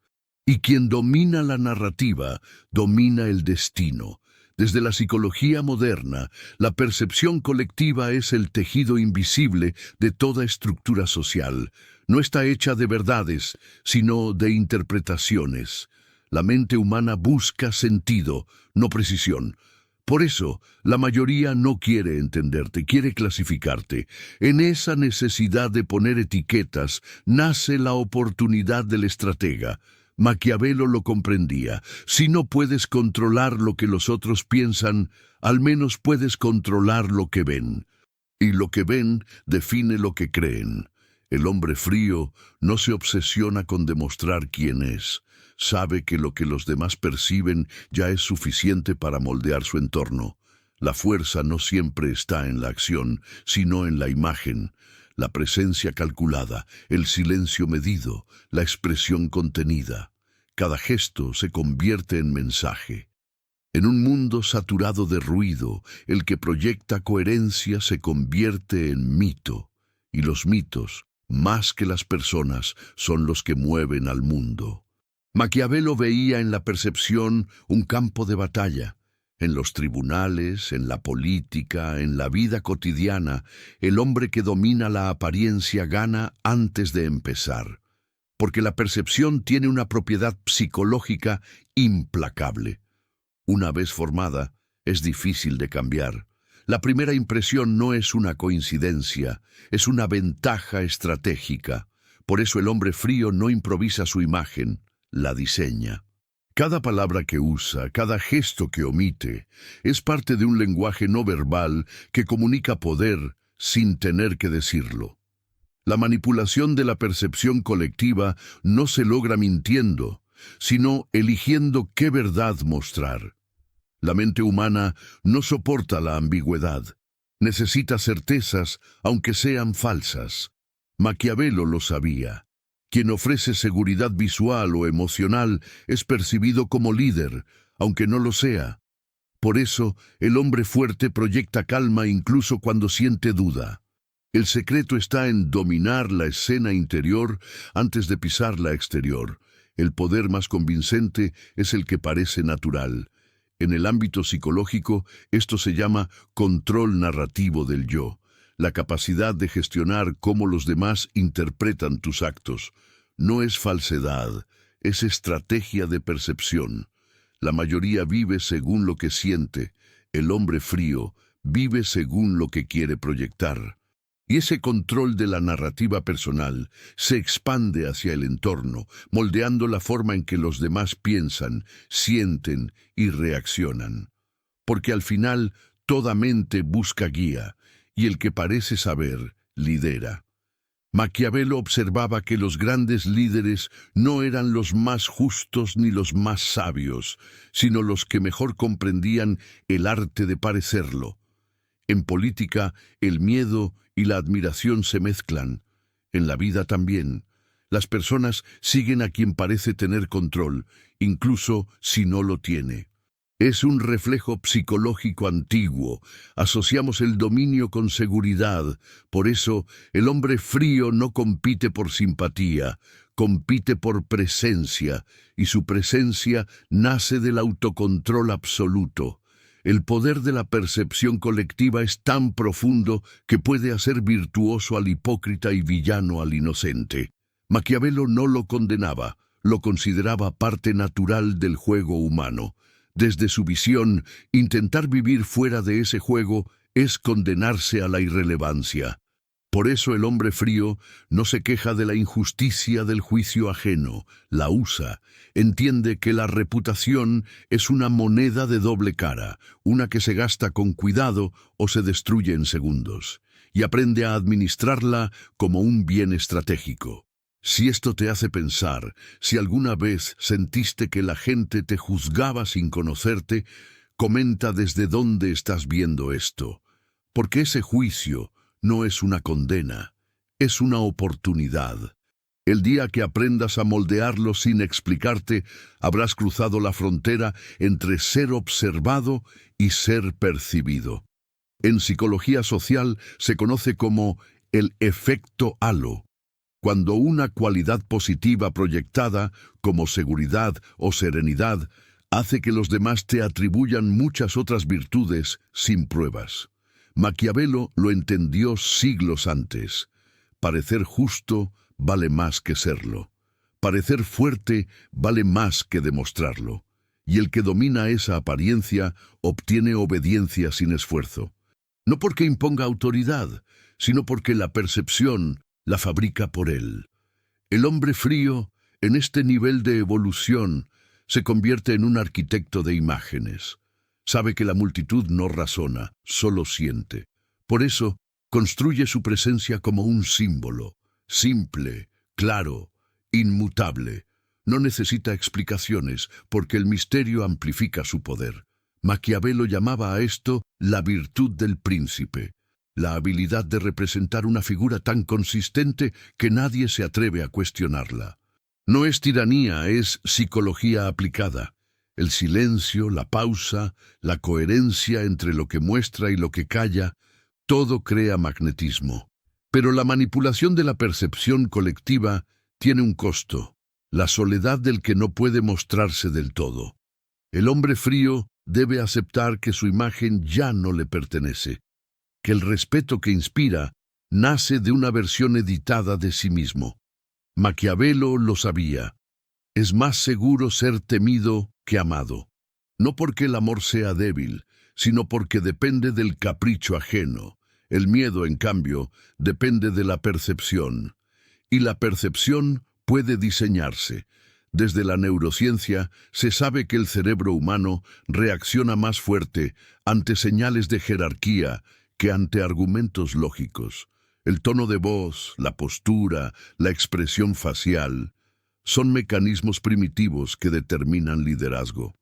Y quien domina la narrativa, domina el destino. Desde la psicología moderna, la percepción colectiva es el tejido invisible de toda estructura social. No está hecha de verdades, sino de interpretaciones. La mente humana busca sentido, no precisión. Por eso, la mayoría no quiere entenderte, quiere clasificarte. En esa necesidad de poner etiquetas nace la oportunidad del estratega. Maquiavelo lo comprendía. Si no puedes controlar lo que los otros piensan, al menos puedes controlar lo que ven. Y lo que ven define lo que creen. El hombre frío no se obsesiona con demostrar quién es. Sabe que lo que los demás perciben ya es suficiente para moldear su entorno. La fuerza no siempre está en la acción, sino en la imagen. La presencia calculada, el silencio medido, la expresión contenida. Cada gesto se convierte en mensaje. En un mundo saturado de ruido, el que proyecta coherencia se convierte en mito. Y los mitos, más que las personas, son los que mueven al mundo. Maquiavelo veía en la percepción un campo de batalla. En los tribunales, en la política, en la vida cotidiana, el hombre que domina la apariencia gana antes de empezar, porque la percepción tiene una propiedad psicológica implacable. Una vez formada, es difícil de cambiar. La primera impresión no es una coincidencia, es una ventaja estratégica. Por eso el hombre frío no improvisa su imagen, la diseña. Cada palabra que usa, cada gesto que omite, es parte de un lenguaje no verbal que comunica poder sin tener que decirlo. La manipulación de la percepción colectiva no se logra mintiendo, sino eligiendo qué verdad mostrar. La mente humana no soporta la ambigüedad. Necesita certezas, aunque sean falsas. Maquiavelo lo sabía. Quien ofrece seguridad visual o emocional es percibido como líder, aunque no lo sea. Por eso, el hombre fuerte proyecta calma incluso cuando siente duda. El secreto está en dominar la escena interior antes de pisar la exterior. El poder más convincente es el que parece natural. En el ámbito psicológico, esto se llama control narrativo del yo. La capacidad de gestionar cómo los demás interpretan tus actos. No es falsedad, es estrategia de percepción. La mayoría vive según lo que siente, el hombre frío vive según lo que quiere proyectar. Y ese control de la narrativa personal se expande hacia el entorno, moldeando la forma en que los demás piensan, sienten y reaccionan. Porque al final, toda mente busca guía, y el que parece saber, lidera. Maquiavelo observaba que los grandes líderes no eran los más justos ni los más sabios, sino los que mejor comprendían el arte de parecerlo. En política, el miedo y la admiración se mezclan. En la vida también. Las personas siguen a quien parece tener control, incluso si no lo tiene. Es un reflejo psicológico antiguo. Asociamos el dominio con seguridad. Por eso, el hombre frío no compite por simpatía, compite por presencia, y su presencia nace del autocontrol absoluto. El poder de la percepción colectiva es tan profundo que puede hacer virtuoso al hipócrita y villano al inocente. Maquiavelo no lo condenaba, lo consideraba parte natural del juego humano. Desde su visión, intentar vivir fuera de ese juego es condenarse a la irrelevancia. Por eso el hombre frío no se queja de la injusticia del juicio ajeno, la usa. Entiende que la reputación es una moneda de doble cara, una que se gasta con cuidado o se destruye en segundos, y aprende a administrarla como un bien estratégico. Si esto te hace pensar, si alguna vez sentiste que la gente te juzgaba sin conocerte, comenta desde dónde estás viendo esto, porque ese juicio no es una condena, es una oportunidad. El día que aprendas a moldearlo sin explicarte, habrás cruzado la frontera entre ser observado y ser percibido. En psicología social se conoce como el efecto halo, cuando una cualidad positiva proyectada, como seguridad o serenidad, hace que los demás te atribuyan muchas otras virtudes sin pruebas. Maquiavelo lo entendió siglos antes. Parecer justo vale más que serlo. Parecer fuerte vale más que demostrarlo. Y el que domina esa apariencia obtiene obediencia sin esfuerzo. No porque imponga autoridad, sino porque la percepción la fabrica por él. El hombre frío, en este nivel de evolución, se convierte en un arquitecto de imágenes. Sabe que la multitud no razona, solo siente. Por eso, construye su presencia como un símbolo, simple, claro, inmutable. No necesita explicaciones, porque el misterio amplifica su poder. Maquiavelo llamaba a esto la virtud del príncipe, la habilidad de representar una figura tan consistente que nadie se atreve a cuestionarla. No es tiranía, es psicología aplicada. El silencio, la pausa, la coherencia entre lo que muestra y lo que calla, todo crea magnetismo. Pero la manipulación de la percepción colectiva tiene un costo, la soledad del que no puede mostrarse del todo. El hombre frío debe aceptar que su imagen ya no le pertenece, que el respeto que inspira nace de una versión editada de sí mismo. Maquiavelo lo sabía. Es más seguro ser temido que amado. No porque el amor sea débil, sino porque depende del capricho ajeno. El miedo, en cambio, depende de la percepción. Y la percepción puede diseñarse. Desde la neurociencia se sabe que el cerebro humano reacciona más fuerte ante señales de jerarquía que ante argumentos lógicos. El tono de voz, la postura, la expresión facial son mecanismos primitivos que determinan liderazgo.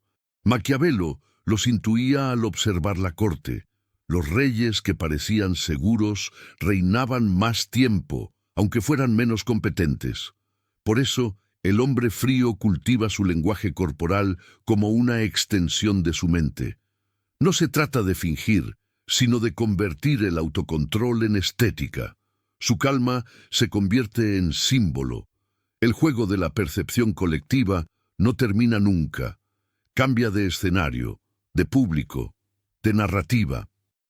Maquiavelo los intuía al observar la corte. Los reyes que parecían seguros reinaban más tiempo, aunque fueran menos competentes. Por eso, el hombre frío cultiva su lenguaje corporal como una extensión de su mente. No se trata de fingir, sino de convertir el autocontrol en estética. Su calma se convierte en símbolo. El juego de la percepción colectiva no termina nunca. Cambia de escenario, de público, de narrativa,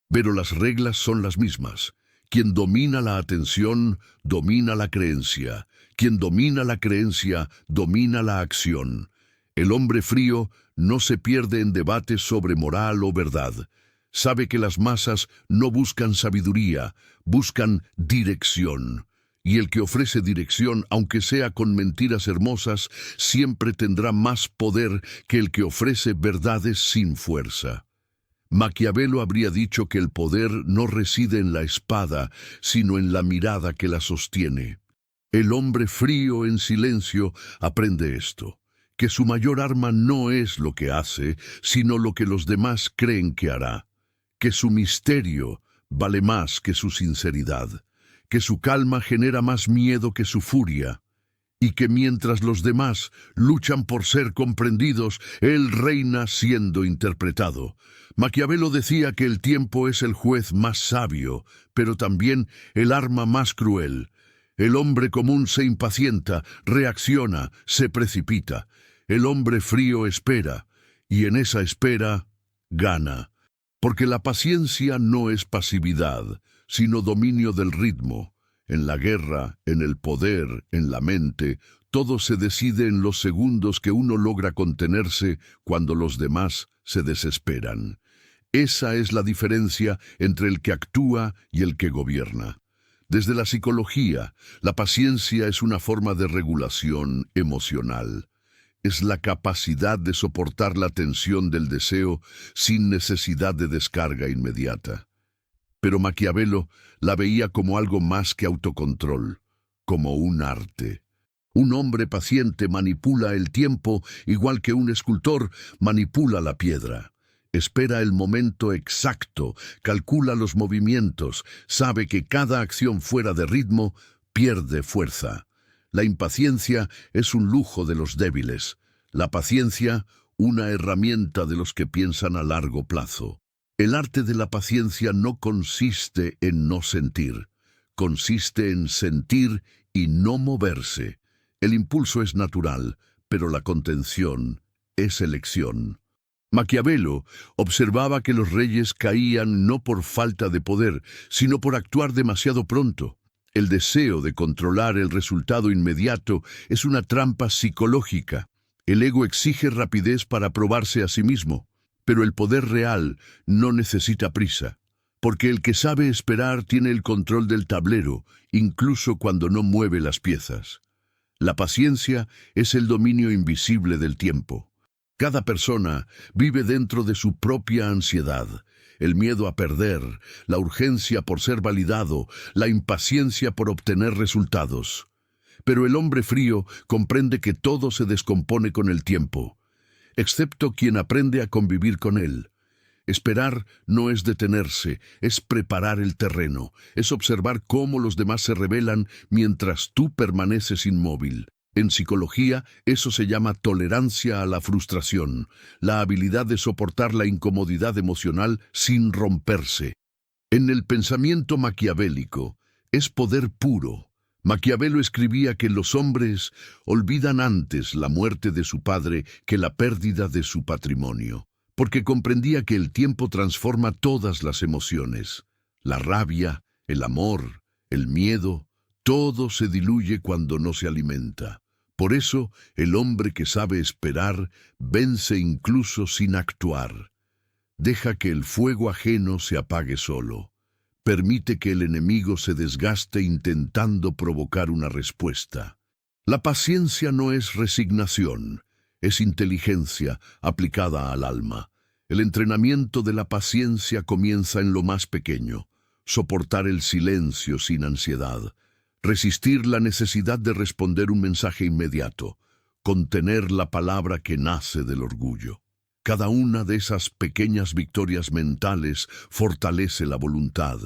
pero las reglas son las mismas. Quien domina la atención, domina la creencia. Quien domina la creencia, domina la acción. El hombre frío no se pierde en debates sobre moral o verdad. Sabe que las masas no buscan sabiduría, buscan dirección. Y el que ofrece dirección, aunque sea con mentiras hermosas, siempre tendrá más poder que el que ofrece verdades sin fuerza. Maquiavelo habría dicho que el poder no reside en la espada, sino en la mirada que la sostiene. El hombre frío en silencio aprende esto, que su mayor arma no es lo que hace, sino lo que los demás creen que hará, que su misterio vale más que su sinceridad, que su calma genera más miedo que su furia, y que mientras los demás luchan por ser comprendidos, él reina siendo interpretado. Maquiavelo decía que el tiempo es el juez más sabio, pero también el arma más cruel. El hombre común se impacienta, reacciona, se precipita. El hombre frío espera, y en esa espera gana. Porque la paciencia no es pasividad, sino dominio del ritmo. En la guerra, en el poder, en la mente, todo se decide en los segundos que uno logra contenerse cuando los demás se desesperan. Esa es la diferencia entre el que actúa y el que gobierna. Desde la psicología, la paciencia es una forma de regulación emocional. Es la capacidad de soportar la tensión del deseo sin necesidad de descarga inmediata. Pero Maquiavelo la veía como algo más que autocontrol, como un arte. Un hombre paciente manipula el tiempo igual que un escultor manipula la piedra. Espera el momento exacto, calcula los movimientos, sabe que cada acción fuera de ritmo pierde fuerza. La impaciencia es un lujo de los débiles. La paciencia, una herramienta de los que piensan a largo plazo. El arte de la paciencia no consiste en no sentir. Consiste en sentir y no moverse. El impulso es natural, pero la contención es elección. Maquiavelo observaba que los reyes caían no por falta de poder, sino por actuar demasiado pronto. El deseo de controlar el resultado inmediato es una trampa psicológica. El ego exige rapidez para probarse a sí mismo, pero el poder real no necesita prisa, porque el que sabe esperar tiene el control del tablero, incluso cuando no mueve las piezas. La paciencia es el dominio invisible del tiempo. Cada persona vive dentro de su propia ansiedad. El miedo a perder, la urgencia por ser validado, la impaciencia por obtener resultados. Pero el hombre frío comprende que todo se descompone con el tiempo, excepto quien aprende a convivir con él. Esperar no es detenerse, es preparar el terreno, es observar cómo los demás se rebelan mientras tú permaneces inmóvil. En psicología, eso se llama tolerancia a la frustración, la habilidad de soportar la incomodidad emocional sin romperse. En el pensamiento maquiavélico, es poder puro. Maquiavelo escribía que los hombres olvidan antes la muerte de su padre que la pérdida de su patrimonio, porque comprendía que el tiempo transforma todas las emociones. La rabia, el amor, el miedo, todo se diluye cuando no se alimenta. Por eso, el hombre que sabe esperar vence incluso sin actuar. Deja que el fuego ajeno se apague solo. Permite que el enemigo se desgaste intentando provocar una respuesta. La paciencia no es resignación, es inteligencia aplicada al alma. El entrenamiento de la paciencia comienza en lo más pequeño: soportar el silencio sin ansiedad, resistir la necesidad de responder un mensaje inmediato, contener la palabra que nace del orgullo. Cada una de esas pequeñas victorias mentales fortalece la voluntad.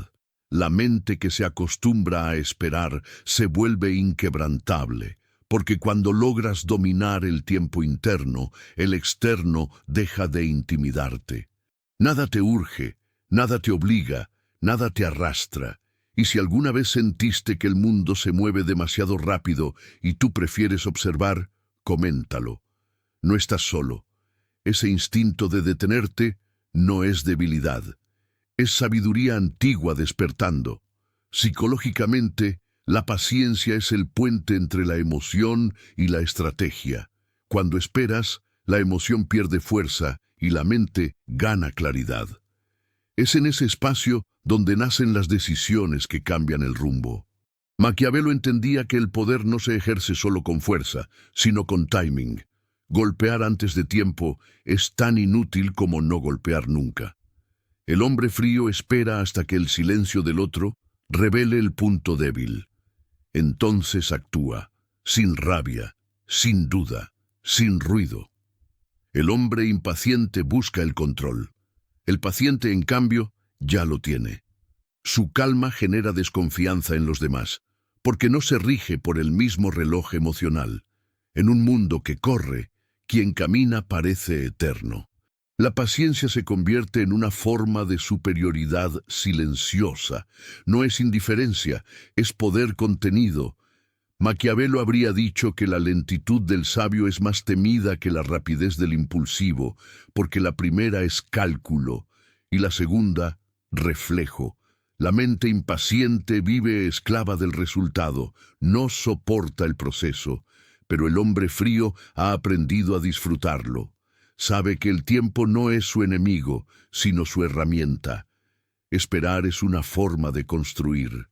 La mente que se acostumbra a esperar se vuelve inquebrantable, porque cuando logras dominar el tiempo interno, el externo deja de intimidarte. Nada te urge, nada te obliga, nada te arrastra. Y si alguna vez sentiste que el mundo se mueve demasiado rápido y tú prefieres observar, coméntalo. No estás solo. Ese instinto de detenerte no es debilidad. Es sabiduría antigua despertando. Psicológicamente, la paciencia es el puente entre la emoción y la estrategia. Cuando esperas, la emoción pierde fuerza y la mente gana claridad. Es en ese espacio donde nacen las decisiones que cambian el rumbo. Maquiavelo entendía que el poder no se ejerce solo con fuerza, sino con timing. Golpear antes de tiempo es tan inútil como no golpear nunca. El hombre frío espera hasta que el silencio del otro revele el punto débil. Entonces actúa, sin rabia, sin duda, sin ruido. El hombre impaciente busca el control. El paciente, en cambio, ya lo tiene. Su calma genera desconfianza en los demás, porque no se rige por el mismo reloj emocional. En un mundo que corre, quien camina parece eterno. La paciencia se convierte en una forma de superioridad silenciosa. No es indiferencia, es poder contenido. Maquiavelo habría dicho que la lentitud del sabio es más temida que la rapidez del impulsivo, porque la primera es cálculo y la segunda, reflejo. La mente impaciente vive esclava del resultado, no soporta el proceso, pero el hombre frío ha aprendido a disfrutarlo. Sabe que el tiempo no es su enemigo, sino su herramienta. Esperar es una forma de construir.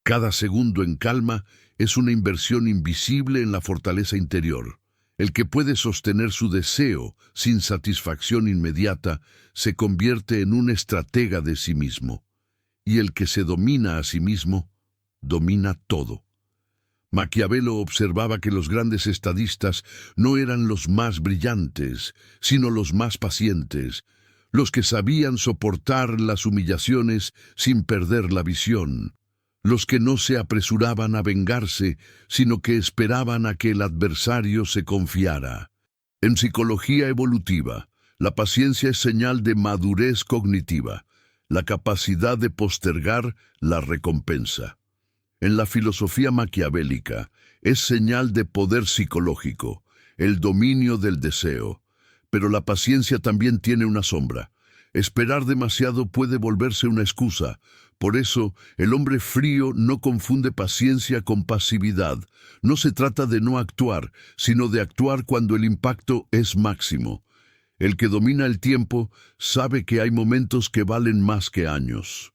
Cada segundo en calma es una inversión invisible en la fortaleza interior. El que puede sostener su deseo sin satisfacción inmediata se convierte en un estratega de sí mismo. Y el que se domina a sí mismo, domina todo. Maquiavelo observaba que los grandes estadistas no eran los más brillantes, sino los más pacientes, los que sabían soportar las humillaciones sin perder la visión, los que no se apresuraban a vengarse, sino que esperaban a que el adversario se confiara. En psicología evolutiva, la paciencia es señal de madurez cognitiva, la capacidad de postergar la recompensa. En la filosofía maquiavélica, es señal de poder psicológico, el dominio del deseo. Pero la paciencia también tiene una sombra. Esperar demasiado puede volverse una excusa. Por eso, el hombre frío no confunde paciencia con pasividad. No se trata de no actuar, sino de actuar cuando el impacto es máximo. El que domina el tiempo sabe que hay momentos que valen más que años.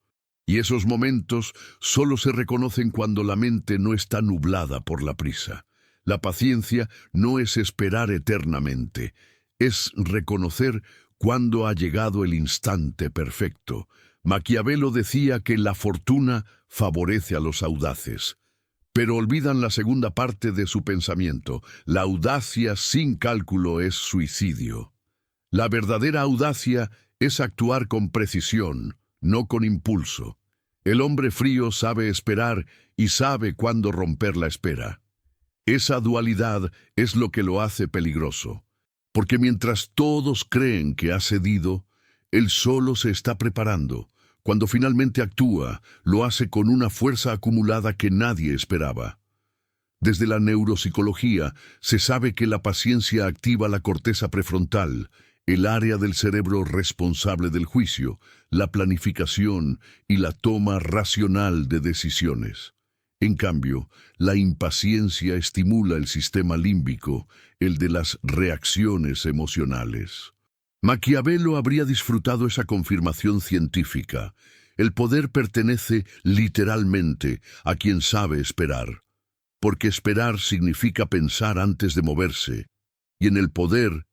Y esos momentos solo se reconocen cuando la mente no está nublada por la prisa. La paciencia no es esperar eternamente, es reconocer cuándo ha llegado el instante perfecto. Maquiavelo decía que la fortuna favorece a los audaces. Pero olvidan la segunda parte de su pensamiento. La audacia sin cálculo es suicidio. La verdadera audacia es actuar con precisión, no con impulso. El hombre frío sabe esperar y sabe cuándo romper la espera. Esa dualidad es lo que lo hace peligroso, porque mientras todos creen que ha cedido, él solo se está preparando. Cuando finalmente actúa, lo hace con una fuerza acumulada que nadie esperaba. Desde la neuropsicología se sabe que la paciencia activa la corteza prefrontal, el área del cerebro responsable del juicio, la planificación y la toma racional de decisiones. En cambio, la impaciencia estimula el sistema límbico, el de las reacciones emocionales. Maquiavelo habría disfrutado esa confirmación científica. El poder pertenece literalmente a quien sabe esperar, porque esperar significa pensar antes de moverse, y en el poder,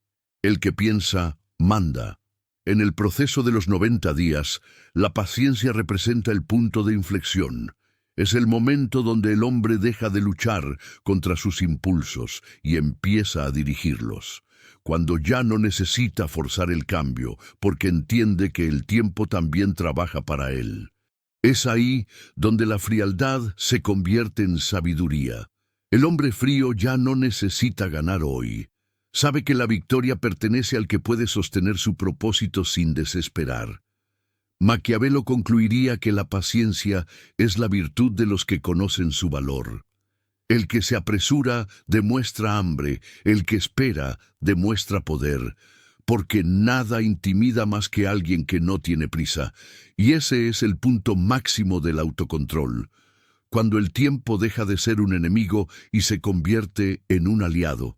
el que piensa, manda. En el proceso de los 90 días, la paciencia representa el punto de inflexión. Es el momento donde el hombre deja de luchar contra sus impulsos y empieza a dirigirlos. Cuando ya no necesita forzar el cambio, porque entiende que el tiempo también trabaja para él. Es ahí donde la frialdad se convierte en sabiduría. El hombre frío ya no necesita ganar hoy. Sabe que la victoria pertenece al que puede sostener su propósito sin desesperar. Maquiavelo concluiría que la paciencia es la virtud de los que conocen su valor. El que se apresura demuestra hambre, el que espera demuestra poder, porque nada intimida más que alguien que no tiene prisa, y ese es el punto máximo del autocontrol, cuando el tiempo deja de ser un enemigo y se convierte en un aliado.